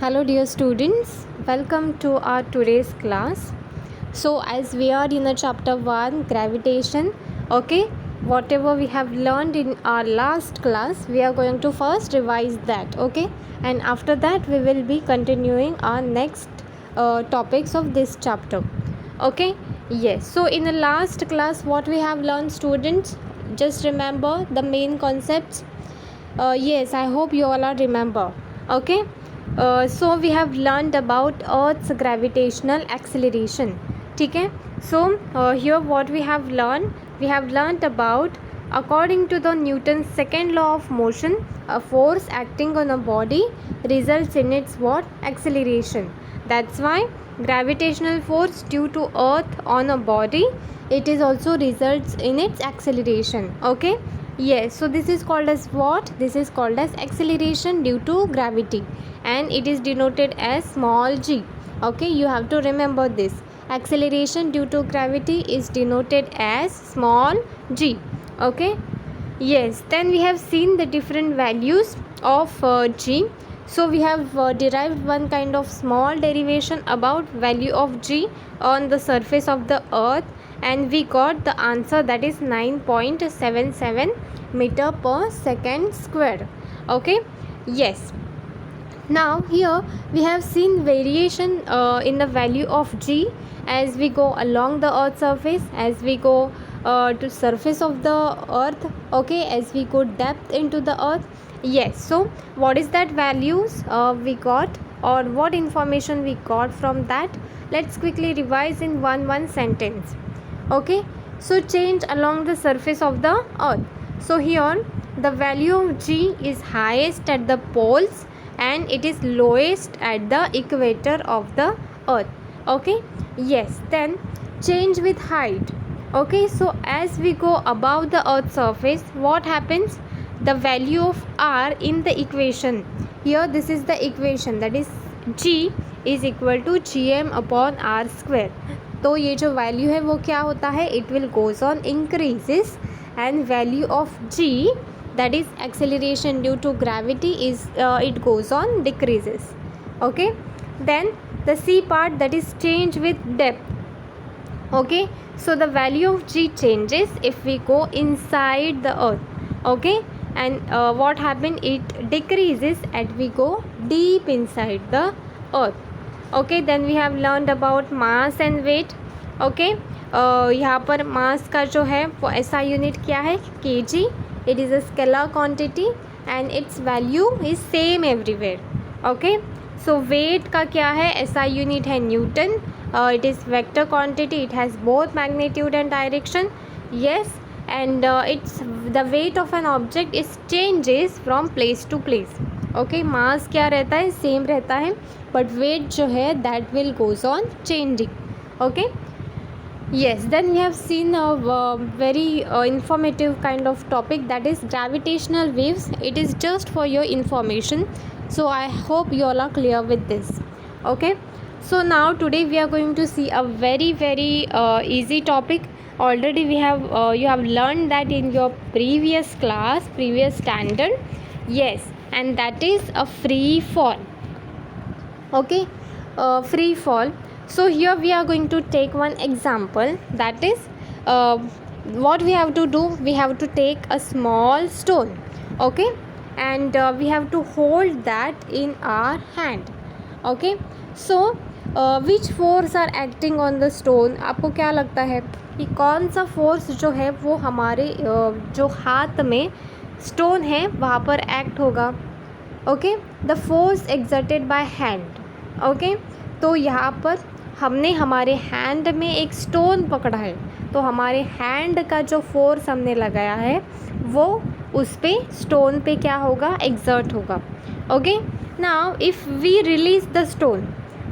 Hello dear students, welcome to our today's class. So as we are in the chapter 1 gravitation, okay, whatever we have learned in our last class, we are going to first revise that, okay, and after that we will be continuing our next topics of this chapter, okay. Yes, so in the last class what we have learned, students, just remember the main concepts. Yes, I hope you all are remember. Okay. So we have learned about Earth's gravitational acceleration. ठीक है. So here what we have learned about, according to the Newton's second law of motion, a force acting on a body results in its what? Acceleration. That's why gravitational force due to Earth on a body, it is also results in its acceleration. Okay. Yes, so this is called as what? This is called as acceleration due to gravity, and it is denoted as small g. Okay, you have to remember this. Acceleration due to gravity is denoted as small g. Okay. Yes, then we have seen the different values of g. So we have derived one kind of small derivation about value of g on the surface of the earth, and we got the answer, that is 9.77 meter per second square. Okay. Yes, now here we have seen variation in the value of g as we go along the earth surface, as we go to surface of the earth, okay, as we go depth into the earth. Yes, so what is that values we got, or what information we got from that? Let's quickly revise in one sentence. Okay, so change along the surface of the earth. So here the value of g is highest at the poles and it is lowest at the equator of the earth. Okay. Yes, then change with height. Okay, so as we go above the earth surface, what happens? The value of r in the equation, here this is the equation, that is g is equal to gm upon r square. तो ये जो value है वो क्या होता है? It will goes on increases, and value of g, that is acceleration due to gravity, is it goes on decreases. Okay, then the c part, that is change with depth. Okay, so the value of g changes if we go inside the earth. Okay, and what happened? It decreases as we go deep inside the earth. Okay, then we have learned about mass and weight. Okay, यहाँ पर मास का जो है वो SI unit क्या है? kg. It is a scalar quantity and its value is same everywhere. Okay, so weight का क्या है? SI यूनिट है Newton. It is vector quantity. It has both magnitude and direction. Yes, and it's the weight of an object is changes from place to place. Okay, mass क्या रहता है? Same रहता है, but weight जो है that will goes on changing. Okay. Yes, then we have seen a very informative kind of topic, that is gravitational waves. It is just for your information, so I hope you all are clear with this. Okay, so now today we are going to see a very easy topic. Already we have you have learned that in your previous class, previous standard. Yes, and that is a free fall. Okay, free fall. So here we are going to take one example, that is what we have to do, we have to take a small stone. Okay, and we have to hold that in our hand. Okay, so which force are acting on the stone? आपको क्या लगता है कि कौन सा force जो है वो हमारे जो हाथ में स्टोन है वहाँ पर एक्ट होगा? Okay, the force exerted by hand. Okay, तो यहाँ पर हमने हमारे हैंड में एक स्टोन पकड़ा है, तो हमारे हैंड का जो फोर्स हमने लगाया है वो उस पे स्टोन पे क्या होगा? एक्सर्ट होगा. Okay, now if we release the stone,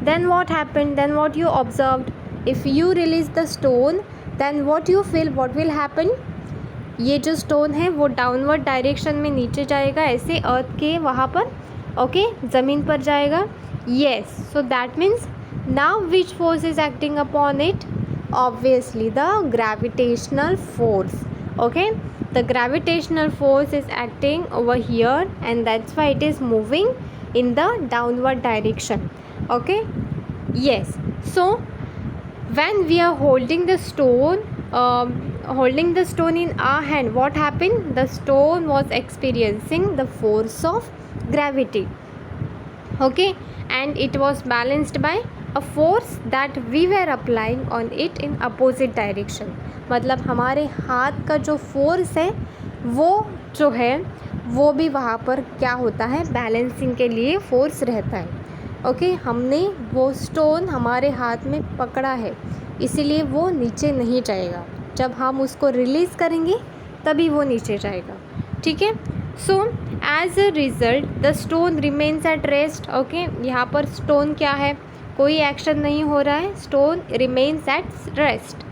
then what happened? Then what you observed? If you release the stone, then what you feel? What will happen? ये जो स्टोन है वो डाउनवर्ड डायरेक्शन में नीचे जाएगा, ऐसे अर्थ के वहाँ पर, ओके, ज़मीन पर जाएगा. Yes, so that means now which force is acting upon it? Obviously the gravitational force. Okay, the gravitational force is acting over here, and that's why it is moving in the downward direction. Okay, yes. So when we are holding the stone in our hand, what happened? The stone was experiencing the force of gravity. Okay, and it was balanced by a force that we were applying on it in opposite direction. मतलब हमारे हाथ का जो force है वो जो है वो भी वहाँ पर क्या होता है, बैलेंसिंग के लिए फोर्स रहता है. ओके, हमने वो स्टोन हमारे हाथ में पकड़ा है इसीलिए वो नीचे नहीं जाएगा. जब हम उसको रिलीज़ करेंगे तभी वो नीचे जाएगा. ठीक है. So as a result the stone remains at rest. Okay, यहाँ पर स्टोन क्या है, कोई एक्शन नहीं हो रहा है, stone remains at rest.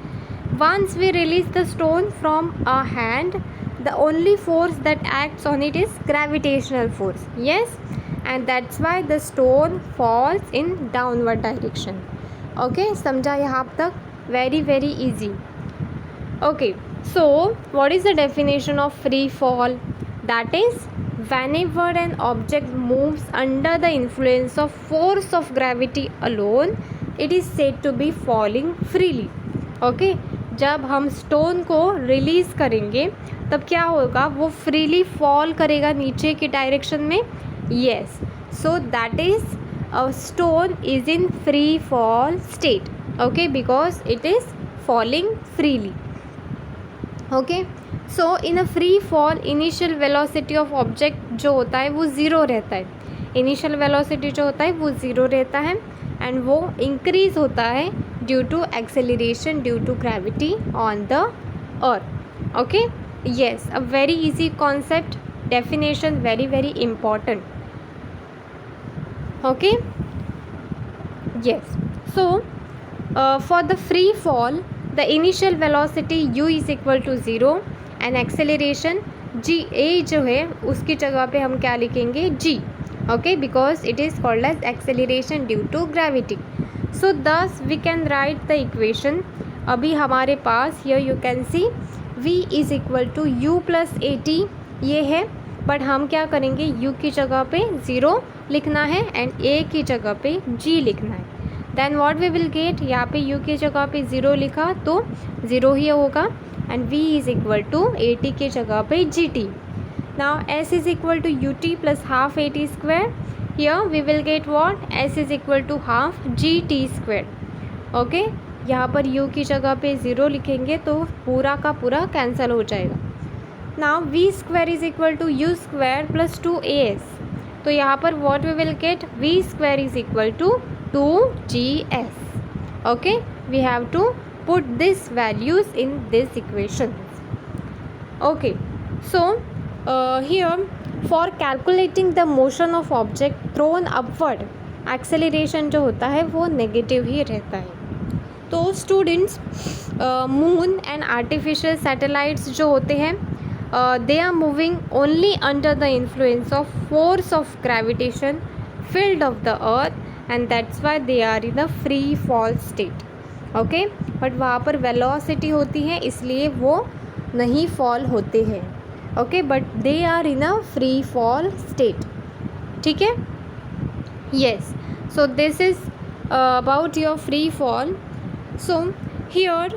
Once we release the stone from a hand, the only force that acts on it is gravitational force. Yes, and that's why the stone falls in downward direction. Okay, समझा यहाँ तक? Very very easy. Okay, so what is the definition of free fall? That is whenever an object moves under the influence of force of gravity alone, it is said to be falling freely. Okay, जब हम stone को release करेंगे तब क्या होगा, वो freely fall करेगा नीचे की डायरेक्शन में. Yes, so that is a stone is in free fall state. Okay, because it is falling freely. Okay, so in a free fall initial velocity of object जो होता है वो ज़ीरो रहता है. इनिशियल वेलोसिटी जो होता है वो ज़ीरो रहता है एंड वो इंक्रीज़ होता है due to acceleration due to gravity on the earth. Okay, yes, a very easy concept, definition very very important. Okay, yes. So for the free fall the initial velocity u is equal to 0 and acceleration g. a जो है उसकी जगह पे हम क्या लिखेंगे, g. Okay, because it is called as acceleration due to gravity. So thus we can write the equation. अभी हमारे पास here you can see v is equal to u plus a t ये है, बट हम क्या करेंगे, u की जगह पे 0 लिखना है एंड a की जगह पे g लिखना है. Then what we will get, यहाँ पे u की जगह पे 0 लिखा तो 0 ही होगा and v is equal to a t की जगह पे g t. Now s is equal to u t plus half a t square. Here we will get what, s is equal to half g t square. Okay, यहाँ पर u की जगह पे 0 लिखेंगे तो पूरा का पूरा कैंसिल हो जाएगा. Now v square is equal to u square plus 2as. तो यहाँ पर what we will get, v square is equal to 2gs. Okay, we have to put this values in this equation. Okay, so here for calculating the motion of object thrown upward, acceleration जो होता है वो negative ही रहता है. तो students, moon and artificial satellites जो होते हैं they are moving only under the influence of force of gravitation field of the earth and that's why they are in a free fall state. Okay, but वहाँ पर velocity होती है इसलिए वो नहीं फॉल होते हैं. Okay, but they are in a free fall state. ठीक है. Yes, so this is about your free fall. So here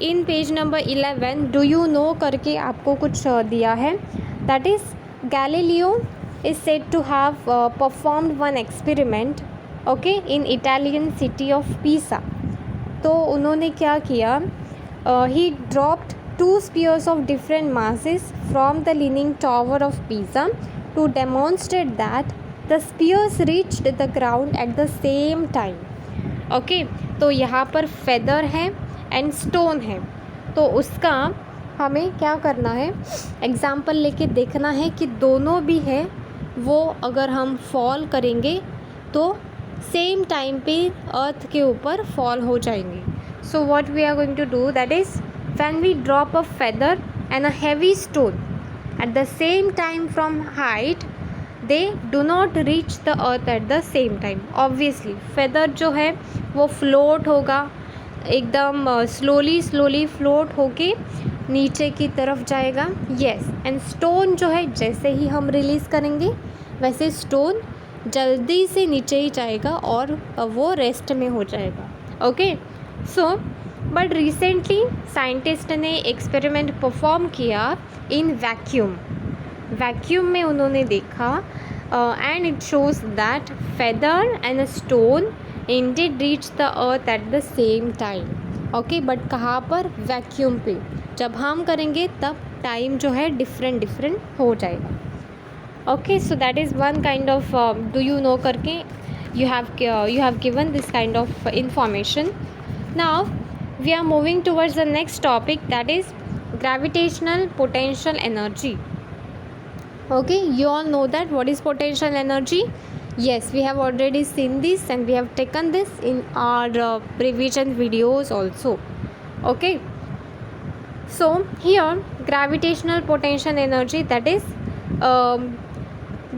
in page number 11 do you know करके आपको कुछ दिया है. that is Galileo is said to have performed one experiment, okay, in Italian city of Pisa. तो उन्होंने क्या किया, he dropped 2 spheres of different masses from the leaning tower of Pisa to demonstrate that the spheres reached the ground at the same time. Okay, तो यहाँ पर feather है and stone है, तो उसका हमें क्या करना है, एग्ज़ाम्पल लेके देखना है कि दोनों भी है वो अगर हम फॉल करेंगे तो सेम टाइम पे अर्थ के ऊपर फॉल हो जाएंगे. So what we are going to do, that is when we drop a feather and a heavy stone at the same time from height, they do not reach the earth at the same time. Obviously feather जो है वो float होगा, एकदम slowly float होके नीचे की तरफ जाएगा. येस, एंड स्टोन जो है जैसे ही हम रिलीज़ करेंगे वैसे स्टोन जल्दी से नीचे ही जाएगा और वो रेस्ट में हो जाएगा। Okay, so but recently scientist ने एक्सपेरिमेंट परफॉर्म किया इन वैक्यूम में उन्होंने देखा and it shows that feather and a stone Indeed reach the earth at the same time. Okay, but कहाँ पर? वैक्यूम पे। जब हम करेंगे तब टाइम जो है डिफरेंट हो जाएगा। Okay, so that is one kind of do you know करके you have given this kind of information. Now we are moving towards the next topic, that is gravitational potential energy. Okay, you all know that what is potential energy? Yes, we have already seen this and we have taken this in our revision videos also. Okay, so here gravitational potential energy, that is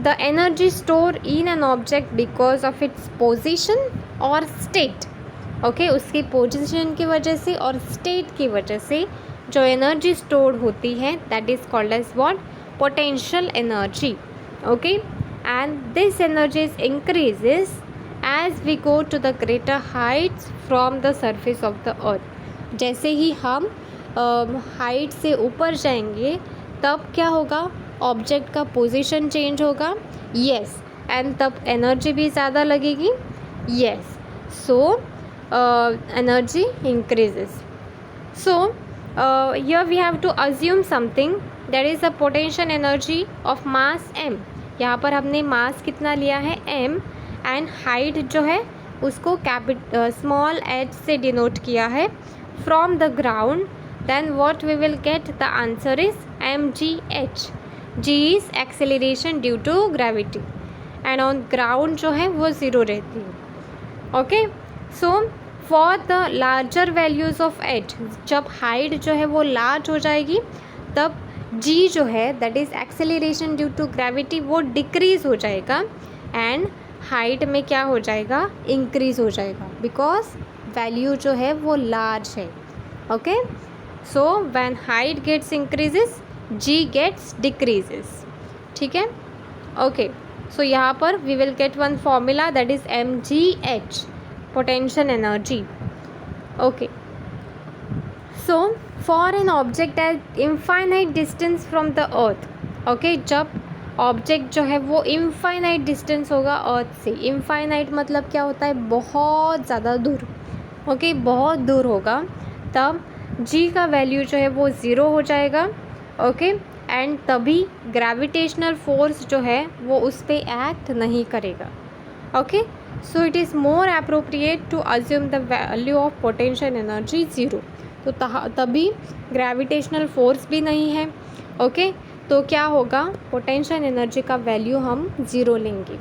the energy stored in an object because of its position or state. Okay, उसकी position की वजह से और state की वजह से जो energy store होती है that is called as what? Potential energy. Okay, and this energies increases as we go to the greater heights from the surface of the earth. जैसे ही हम हाइट से ऊपर जाएंगे तब क्या होगा? ऑब्जेक्ट का पोजीशन चेंज होगा. येस, एंड तब एनर्जी भी ज़्यादा लगेगी. Yes, so energy increases. So here we have to assume something, that is a potential energy of mass m. यहाँ पर हमने मास कितना लिया है? m, एंड हाइट जो है उसको स्मॉल h से डिनोट किया है from the ground. Then what we will get? The answer is mgh. g is acceleration due to gravity and on ground जो है वो ज़ीरो रहती है. Okay, so for the larger values of h, जब height जो है वो large हो जाएगी तब g जो है that is acceleration due to gravity वो डिक्रीज़ हो जाएगा एंड हाइट में क्या हो जाएगा? इंक्रीज़ हो जाएगा, बिकॉज वैल्यू जो है वो लार्ज है. Okay, so when height gets increases g gets decreases. ठीक है. ओके, सो यहाँ पर we will get one formula that is mgh, potential energy. Okay, so for an object at infinite distance from the earth, okay, जब object जो है वो infinite distance होगा अर्थ से. इनफाइनाइट मतलब क्या होता है? बहुत ज़्यादा दूर. ओके, बहुत दूर होगा तब g का वैल्यू जो है वो ज़ीरो हो जाएगा. ओके, एंड तभी ग्रेविटेशनल फोर्स जो है वो उस पर एक्ट नहीं करेगा. Okay, so it is more appropriate to assume the value of potential energy 0. तो तभी ग्रेविटेशनल फोर्स भी नहीं है. ओके, तो क्या होगा? पोटेंशियल एनर्जी का वैल्यू हम 0 लेंगे.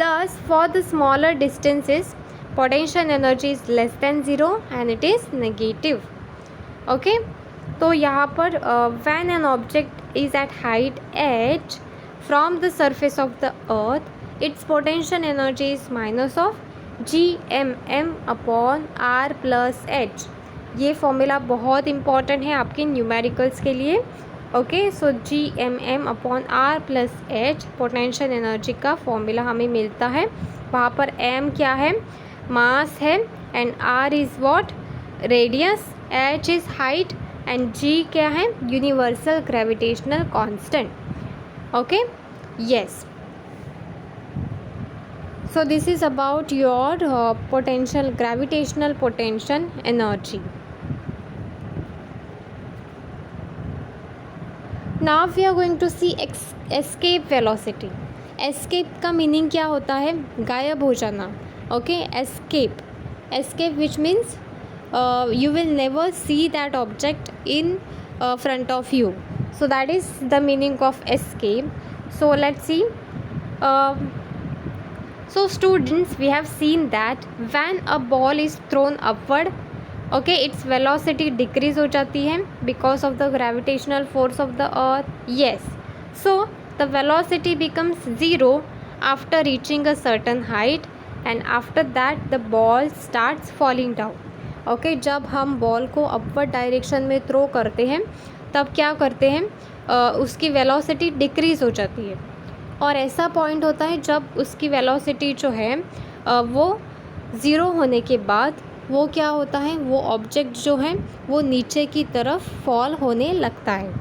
Thus for the smaller distances potential energy is less than 0 and it is negative. Okay, तो यहाँ पर when an object is at height h from the surface of the earth, its potential energy is minus of gmm upon r plus h. ये formula बहुत important है आपके numericals के लिए. Okay, सो gmm upon r plus h potential energy का formula हमें मिलता है. वहाँ पर m क्या है? मास है, and r is what? Radius, h is height and g क्या है? Universal gravitational constant. Okay, yes. So this is about your gravitational potential energy. Now we are going to see escape velocity. Escape का meaning क्या होता है? गायब हो जाना. Okay, escape which means you will never see that object in front of you. So that is the meaning of escape. So let's see. So students, we have seen that when a ball is thrown upward, okay, its velocity decrease हो जाती है because of the gravitational force of the earth. Yes, so the velocity becomes 0 after reaching a certain height and after that the ball starts falling down. Okay, जब हम ball को upward direction में throw करते हैं तब क्या करते हैं? उसकी वेलोसिटी डिक्रीज़ हो जाती है. और ऐसा पॉइंट होता है जब उसकी वेलोसिटी जो है वो ज़ीरो होने के बाद वो क्या होता है, वो ऑब्जेक्ट जो है वो नीचे की तरफ फॉल होने लगता है।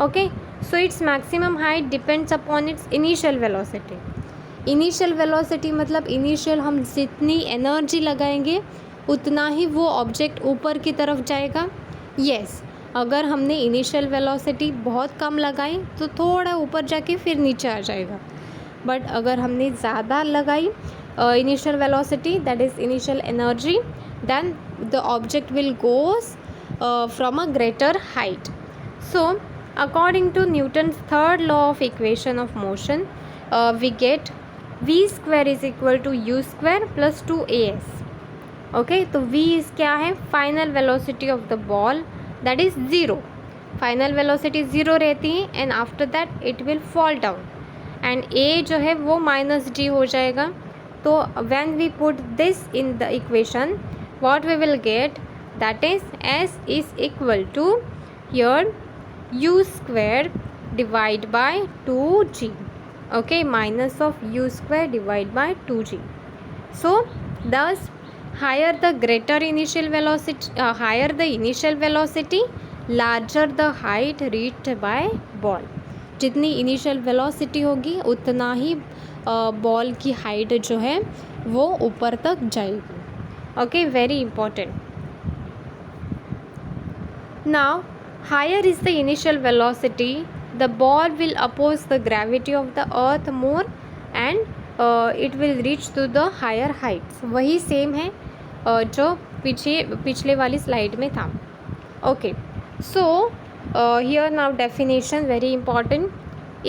Okay, so its maximum height depends upon its initial velocity. Initial velocity मतलब इनिशियल हम जितनी एनर्जी लगाएंगे उतना ही वो ऑब्जेक्ट ऊपर की तरफ जाएगा। यस, अगर हमने इनिशियल वेलोसिटी बहुत कम लगाई तो थोड़ा ऊपर जाके फिर नीचे आ जाएगा, बट अगर हमने ज़्यादा लगाई initial velocity, that is initial energy, then the object will goes from a greater height. So according to Newton's third law of equation of motion, we get v square is equal to u square plus 2as. okay, तो v is क्या है, final velocity of the ball, that is 0. final velocity 0 रहती है and after that it will fall down, and a जो है वो minus d हो जाएगा। तो when we put this in the equation, what we will get, that is s is equal to here u square divide by 2g. okay, minus of u square divide by 2g. so thus higher the greater initial velocity, higher the initial velocity, larger the height reached by ball. जितनी initial velocity होगी उतना ही ball की height जो है वो ऊपर तक जाएगी। Okay, very important. Now higher is the initial velocity, the ball will oppose the gravity of the earth more and it will reach to the higher heights. वही सेम है जो पिछले वाली स्लाइड में था। Okay, so here now definition very important.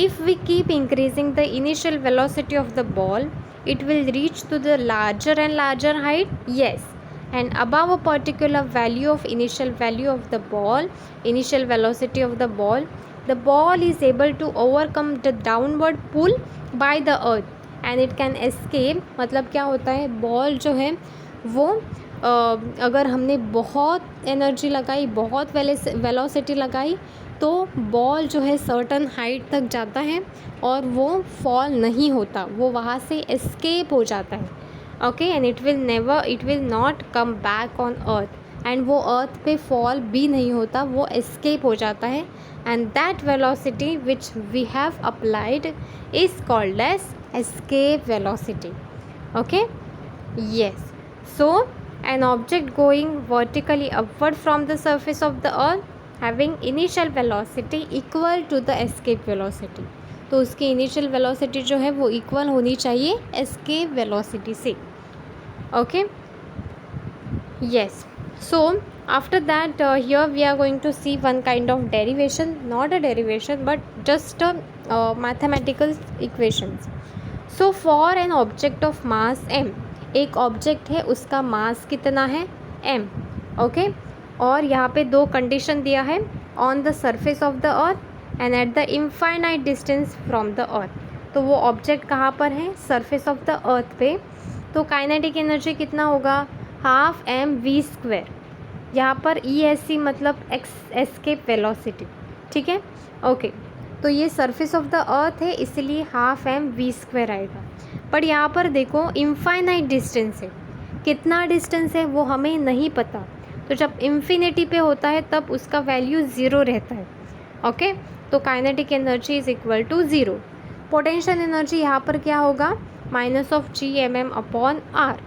If we keep increasing the initial velocity of the ball, it will reach to the larger and larger height. Yes, and above a particular value of initial value of the ball, initial velocity of the ball is able to overcome the downward pull by the earth and it can escape. मतलब क्या होता है, ball जो है वो अगर हमने बहुत एनर्जी लगाई, बहुत वेलोसिटी लगाई, तो बॉल जो है सर्टन हाइट तक जाता है और वो फॉल नहीं होता, वो वहाँ से एस्केप हो जाता है। Okay, and it will not come back on earth, and वो अर्थ पे फॉल भी नहीं होता, वो एस्केप हो जाता है। And that velocity which we have applied is called as escape velocity. Okay, yes, so an object going vertically upward from the surface of the earth having initial velocity equal to the escape velocity, तो उसकी initial velocity जो है वो equal होनी चाहिए escape velocity से। okay, yes, so after that here we are going to see one kind of derivation, not a derivation but just mathematical equations. so for an object of mass m, एक object है उसका मास कितना है m, okay, और यहाँ पे दो condition दिया है, on the surface of the earth and at the infinite distance from the earth. तो वो ऑब्जेक्ट कहाँ पर है, सरफेस ऑफ द अर्थ पे। तो काइनेटिक एनर्जी कितना होगा, हाफ एम वी स्क्वायर, यहाँ पर ई एस सी मतलब एस्केप वेलोसिटी, ठीक है। ओके, तो ये सरफेस ऑफ द अर्थ है इसलिए हाफ एम वी स्क्वायर आएगा। पर यहाँ पर देखो इनफाइनाइट डिस्टेंस है, कितना डिस्टेंस है वो हमें नहीं पता, तो जब इन्फिनिटी पे होता है तब उसका वैल्यू ज़ीरो रहता है। ओके, तो kinetic energy is equal to zero. Potential energy यहाँ पर क्या होगा, minus of G M M upon R.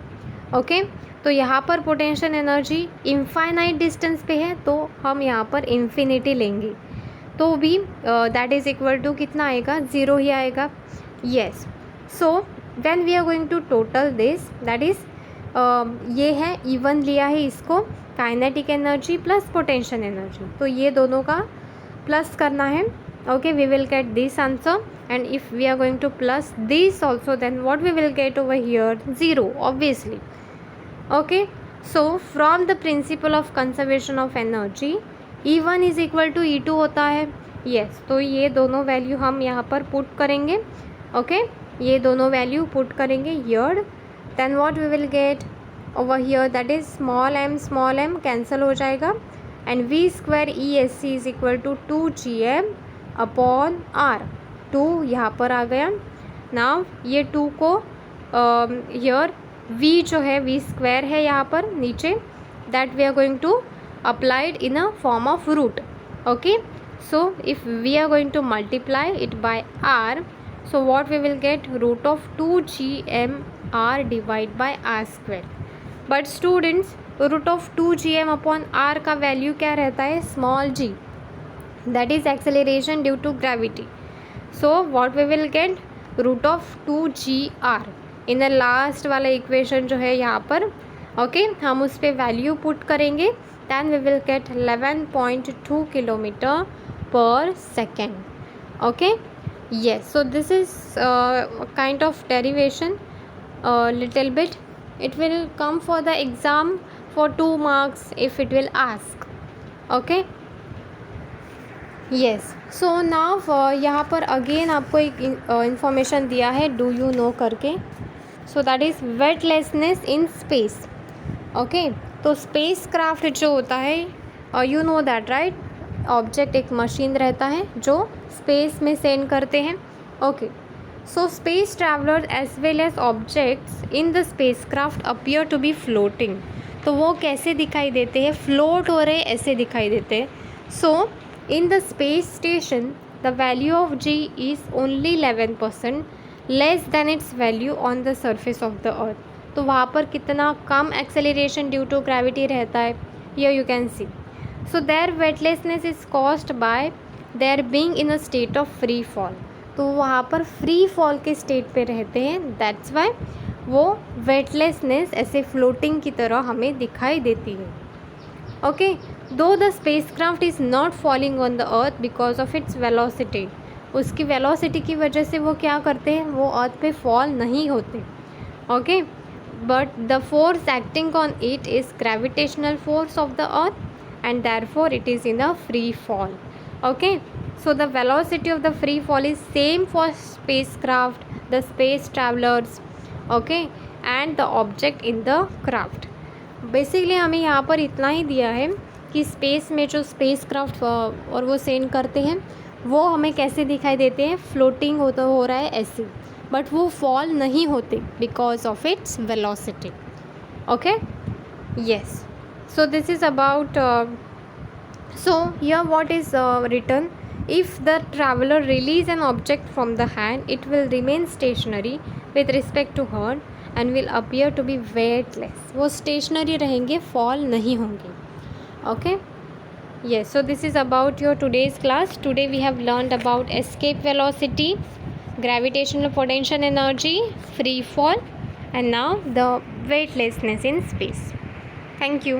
Okay, तो यहाँ पर पोटेंशियल एनर्जी इनफाइनाइट डिस्टेंस पे है तो हम यहाँ पर इन्फिनिटी लेंगे, तो भी दैट इज़ इक्वल टू कितना आएगा, ज़ीरो ही आएगा। Yes, so when we are going to total this, that is ये है इवन लिया है इसको, kinetic energy plus potential energy, तो ये दोनों का प्लस करना है। Okay, we will get this answer, and if we are going to plus this also then what we will get over here, zero obviously. Okay, so from the principle of conservation of energy E1 is equal to E2 होता है। Yes, तो ये दोनों value हम यहाँ पर put करेंगे। Okay, ये दोनों वैल्यू पुट करेंगे here, then what we will get over here, that is small m cancel हो जाएगा, and V square E S C is equal to 2 G M upon R, 2 यहाँ पर आ गया, नाउ ये 2 को हियर v जो है v स्क्वायर है यहाँ पर नीचे, that we are going to applied in a form of root. Okay, so if we are going to multiply it by r, so what we will get, root of 2gm r divided by r square. But students, root of 2gm upon r का value क्या रहता है, small g, that is acceleration due to gravity. So what we will get, root of 2gr in the last वाला equation जो है यहाँ पर. Okay, हम उस पर वैल्यू पुट करेंगे, then we will get 11.2 kilometer per second. Okay, yes, so this is kind of derivation, little bit. It will come for the exam for 2 marks if it will ask. Okay, yes, so now यहाँ पर again आपको एक information दिया है do you know करके. So that is weightlessness in space. Okay, तो spacecraft जो होता है, you know that right, object एक मशीन रहता है जो स्पेस में सेंड करते हैं. Okay, so space traveller as well as objects in the spacecraft appear to be floating. तो वो कैसे दिखाई देते हैं, फ्लोट हो रहे ऐसे दिखाई देते हैं. So in the space station the value of g is only 11% less than its value on the surface of the earth. तो वहाँ पर कितना कम एक्सेलरेशन ड्यू टू ग्रेविटी रहता है, here you can see. So their weightlessness is caused by their being in a state of free fall. तो वहाँ पर फ्री फॉल के स्टेट पे रहते हैं, दैट्स वाई वो वेटलेसनेस ऐसे फ्लोटिंग की तरह हमें दिखाई देती है. ओके, दो the spacecraft is not falling on the earth because of its velocity. उसकी वेलोसिटी की वजह से वो क्या करते हैं, वो अर्थ पे फॉल नहीं होते. Okay, but the force acting on it is gravitational force of the earth and therefore it is in a free fall. Okay, so the velocity of the free fall is same for spacecraft, the space travelers, okay, and the object in the craft. Basically हमें यहाँ पर इतना ही दिया है कि space में जो space craft और वो सेंड करते हैं वो हमें कैसे दिखाई देते हैं, फ्लोटिंग हो रहा है ऐसे, बट वो फॉल नहीं होते because of its velocity. Okay, yes, so this is about, so here what is written, if the traveller release an object from the hand it will remain stationary with respect to herd and will appear to be weightless. वो stationary रहेंगे, fall नहीं होंगे. Okay, yes, so this is about your today's class. Today we have learned about escape velocity, gravitational potential energy, free fall, and now the weightlessness in space. Thank you.